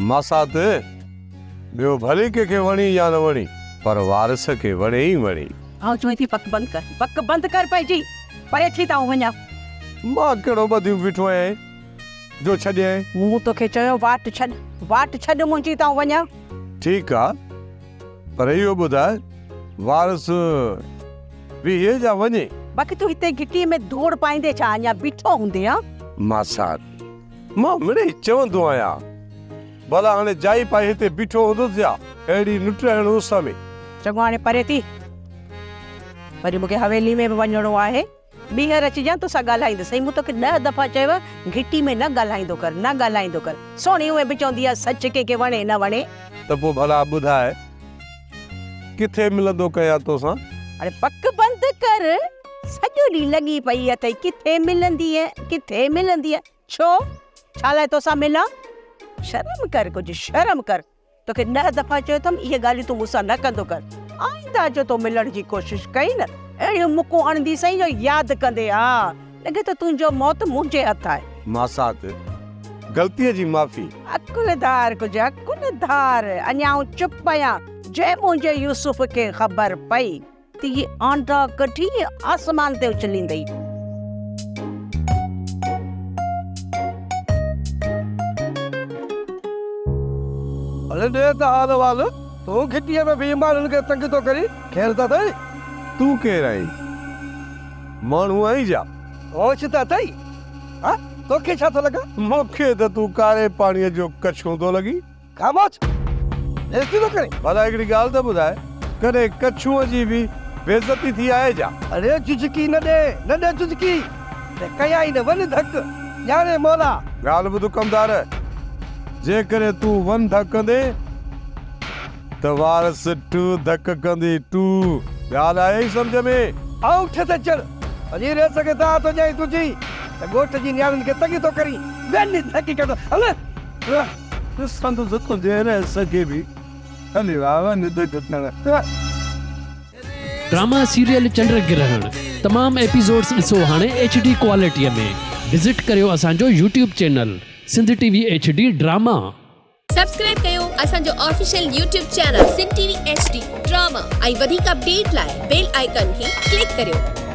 मासात ॿियो भले कंहिंखे वणी या न वणी पर वारस खे वणे ई वणी। आउं चवां थी पक बंदि कर पंहिंजी परे थी ताऊं वञा। मां कहिड़ो ॿधियूं बीठो आहियां जो छॾियां। मूं तोखे चयो वाट छॾ मुंहिंजी ताऊं वञा। ठीकु आहे पर इहो ॿुधाए वारस वीहे जा वञे। बाक़ी तूं हिते घिटीअ में धूड़ पाईंदे छा अञा बीठो हूंदे हा? मासात मां मिड़ेई चवंदो आहियां भला हाणे जाई पाए हिते बीठो हूंदुसि या अहिड़ी लुटण उस में। चङो हाणे परे थी वरी मूंखे हवेली में बि वञिणो आहे। ॿीहर अचिजांइ तोसां ॻाल्हाईंदसि। मूं तोखे 10 दफ़ा चयो घिटी में न ॻाल्हाईंदो कर सोणी उहे बि चवंदी आहे सच कंहिंखे वणे न वणे। त पोइ भला ॿुधाए किथे मिलंदो कयां तोसां? अरे पक बंदि कर सॼो ॾींहुं लॻी पई अथई किथे मिलंदी आहे छो छा लाइ तोसां मिलां? शर्म कर कुझु शर्म कर। तोखे 10 दफ़ा चयो अथमि इहे ॻाल्हियूं तूं मूंसां न कंदो कर। आईंदा जो तो मिलण जी कोशिशि कई न अहिड़ियूं मुकूं हणंदी सही जो यादि कंदे हा लॻे त तुंहिंजो मौत मुंहिंजे हथ आहे। मासात ग़लतीअ जी माफ़ी। अकुलदार कुझु अकुलदार अञा आऊं चुप आहियां। जंहिं मुंहिंजे यूसुफ खे ख़बर पई त ये आंडा कढी आसमान ते उछलींदई। अरे दे त हाल वाल तूं घिटीअ में बीह माण्हुनि खे तंग थो करी ख़ैर त अथई? तूं केरु आहीं? माण्हू आहीं छा? होश त अथई? हा तोखे छा थो लॻे? मूंखे त तूं कारे पाणीअ जो कछो थो लॻी। ख़ामोश बेइज़ती थो करे। भला हिकिड़ी ॻाल्हि त ॿुधाए कॾहिं कछुअ जी बि बेइज़ती थी आहे छा? अरे चुचकी न ॾे चुचकी कयां ई न वञ धक ॼाणे मौला। ॻाल्हि ॿुध कमदार जेकॾहिं तूं वन धकंदे त वारस टू धक कंदी टू। ॻाल्हि आहे ई सम्झ में? आउं ठे चढ़ अजी रे सघे था तो जाई तुझी त गोठ जी न्याणियुनि खे तंग थो करी वञ धकी कढो हल संत जतो जे रह सके भी हले वावा ने तो जतन। ड्रामा सीरियल चंद्र ग्रहण तमाम एपिसोड्स ॾिसो हाणे HD क्वालिटीअ में। विजिट करियो असांजो YouTube channel Sindh TV HD drama. Subscribe कयो असांजो official YouTube channel Sindh TV HD drama ऐं वधीक अपडेट लाइ बेल आइकन खे क्लिक करियो।